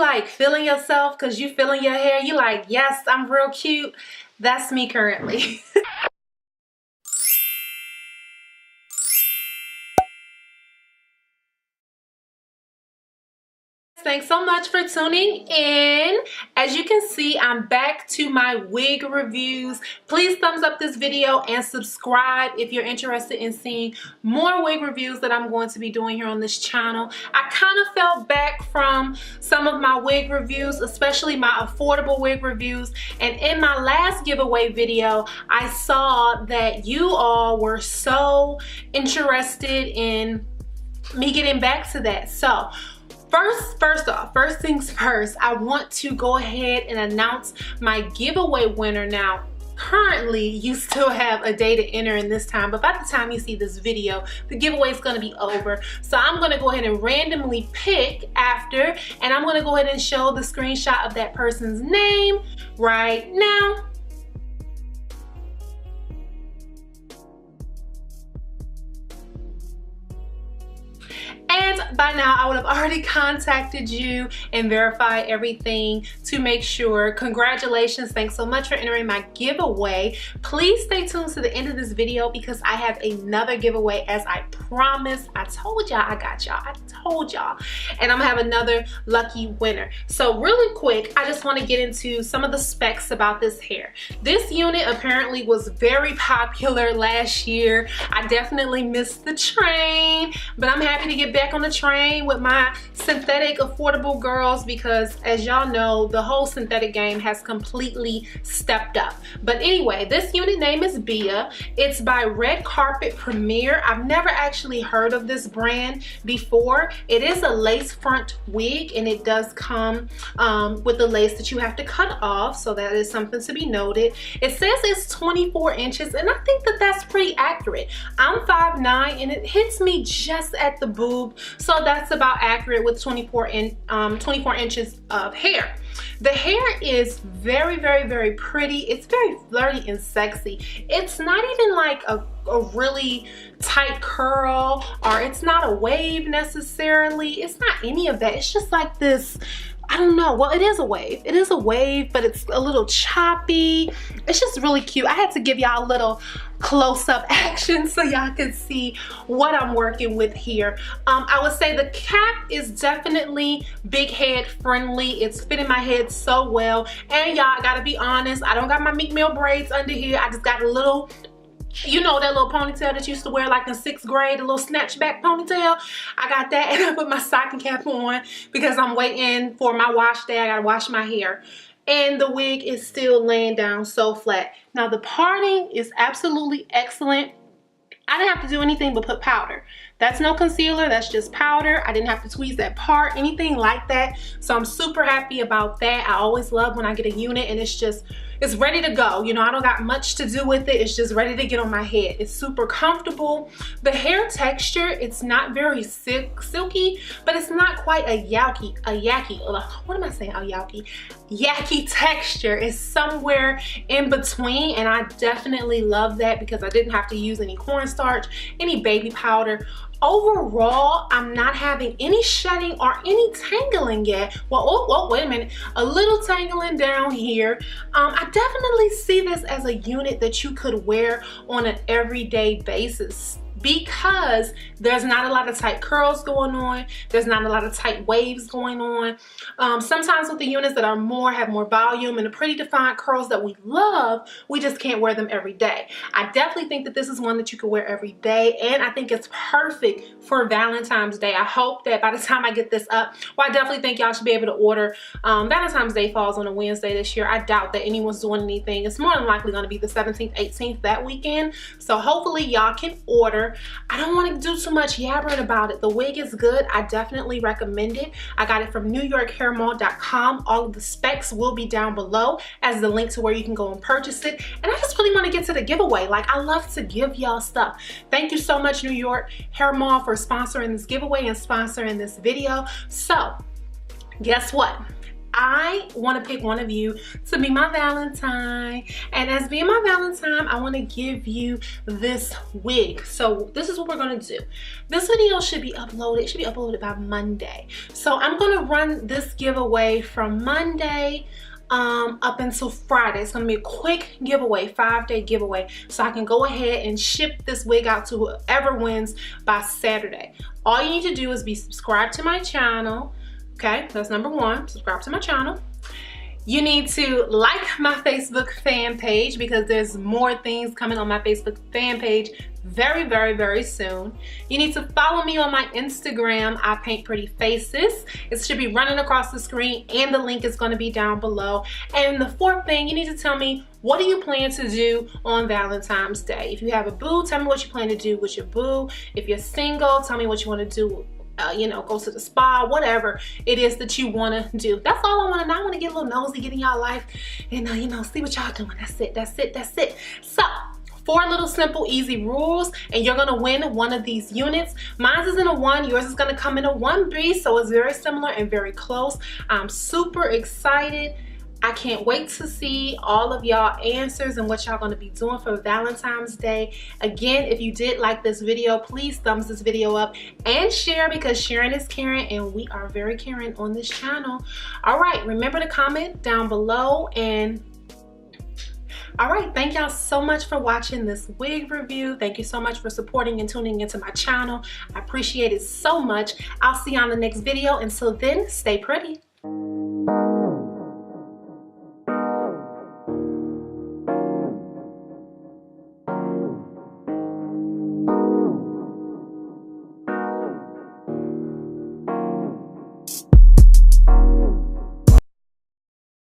like feeling yourself because you feeling your hair? You like, yes, I'm real cute. That's me currently. Thanks so much for tuning in. As you can see, I'm back to my wig reviews. Please thumbs up this video and subscribe if you're interested in seeing more wig reviews that I'm going to be doing here on this channel. I kind of fell back from some of my wig reviews, especially my affordable wig reviews. And in my last giveaway video, I saw that you all were so interested in me getting back to that. So first things first, I want to go ahead and announce my giveaway winner. Now, currently you still have a day to enter in this time, but by the time you see this video, the giveaway is going to be over. So I'm going to go ahead and randomly pick after, and I'm going to go ahead and show the screenshot of that person's name right now. And by now, I would have already contacted you and verified everything to make sure. Congratulations. Thanks so much for entering my giveaway. Please stay tuned to the end of this video because I have another giveaway, as I promised. I told y'all I got y'all. I told y'all. And I'm gonna have another lucky winner. So really quick, I just want to get into some of the specs about this hair. This unit apparently was very popular last year. I definitely missed the train, but I'm happy to get back on the train with my synthetic affordable girls because, as y'all know, the whole synthetic game has completely stepped up. But anyway, this unit name is BEA. It's by Red Carpet Premier. I've never actually heard of this brand before. It is a lace front wig, and it does come with the lace that you have to cut off, so that is something to be noted. It says it's 24 inches, and I think that that's pretty accurate. I'm 5'9", and it hits me just at the boob, so that's about accurate with 24 inches of hair. The hair is very, very, very pretty. It's very flirty and sexy. It's not even like a really tight curl, or it's not a wave necessarily. It's not any of that. It's just like this, I don't know. Well, it is a wave. It is a wave, but it's a little choppy. It's just really cute. I had to give y'all a little close-up action so y'all can see what I'm working with here. I would say the cap is definitely big head friendly. It's fitting my head so well. And y'all, I gotta be honest, I don't got my Meek Mill braids under here. I just got a little, you know, that little ponytail that you used to wear like in 6th grade, a little snatchback ponytail. I got that, and I put my stocking cap on because I'm waiting for my wash day. I gotta wash my hair. And the wig is still laying down so flat. Now the parting is absolutely excellent. I didn't have to do anything but put powder. That's no concealer, that's just powder. I didn't have to tweeze that part, anything like that. So I'm super happy about that. I always love when I get a unit and it's ready to go. You know, I don't got much to do with it. It's just ready to get on my head. It's super comfortable. The hair texture, it's not very silky, but it's not quite a yucky, what am I saying, yucky texture. It's somewhere in between, and I definitely love that because I didn't have to use any cornstarch, any baby powder. Overall, I'm not having any shedding or any tangling yet. Well, oh, wait a minute. A little tangling down here. I definitely see this as a unit that you could wear on an everyday basis because there's not a lot of tight curls going on. There's not a lot of tight waves going on. Sometimes with the units that are have more volume and the pretty defined curls that we love, we just can't wear them every day. I definitely think that this is one that you could wear every day, and I think it's perfect for Valentine's Day. I hope that by the time I get this up, well, I definitely think y'all should be able to order. Valentine's Day falls on a Wednesday this year. I doubt that anyone's doing anything. It's more than likely going to be the 17th, 18th that weekend. So hopefully y'all can order. I don't want to do too much yabbering about it. The wig is good. I definitely recommend it. I got it from NewYorkHairMall.com. All of the specs will be down below as the link to where you can go and purchase it. And I just really want to get to the giveaway. Like, I love to give y'all stuff. Thank you so much, New York Hair Mall, for sponsoring this giveaway and sponsoring this video. So guess what? I want to pick one of you to be my Valentine. And as being my Valentine, I want to give you this wig. So this is what we're going to do. This video should be uploaded. It should be uploaded by Monday. So I'm going to run this giveaway from Monday up until Friday. It's gonna be a quick giveaway, 5-day giveaway, so I can go ahead and ship this wig out to whoever wins by Saturday. All you need to do is be subscribed to my channel. Okay, that's number one. Subscribe to my channel. You need to like my Facebook fan page because there's more things coming on my Facebook fan page very, very, very soon. You need to follow me on my Instagram, Ipaintprettyfaces. It should be running across the screen and the link is going to be down below. And the fourth thing, you need to tell me, what do you plan to do on Valentine's Day? If you have a boo, tell me what you plan to do with your boo. If you're single, tell me what you want to do. You know, go to the spa, whatever it is that you want to do. That's all I want to know. I want to get a little nosy, get in y'all life, and you know, see what y'all doing. That's it, that's it, that's it. So 4 little simple easy rules, and you're gonna win one of these units. Mine is in a 1, yours is gonna come in a 1B, so it's very similar and very close. I'm super excited. I can't wait to see all of y'all answers and what y'all gonna be doing for Valentine's Day. Again, if you did like this video, please thumbs this video up and share, because sharing is caring and we are very caring on this channel. All right, remember to comment down below. And all right, thank y'all so much for watching this wig review. Thank you so much for supporting and tuning into my channel. I appreciate it so much. I'll see you on the next video. Until then, stay pretty.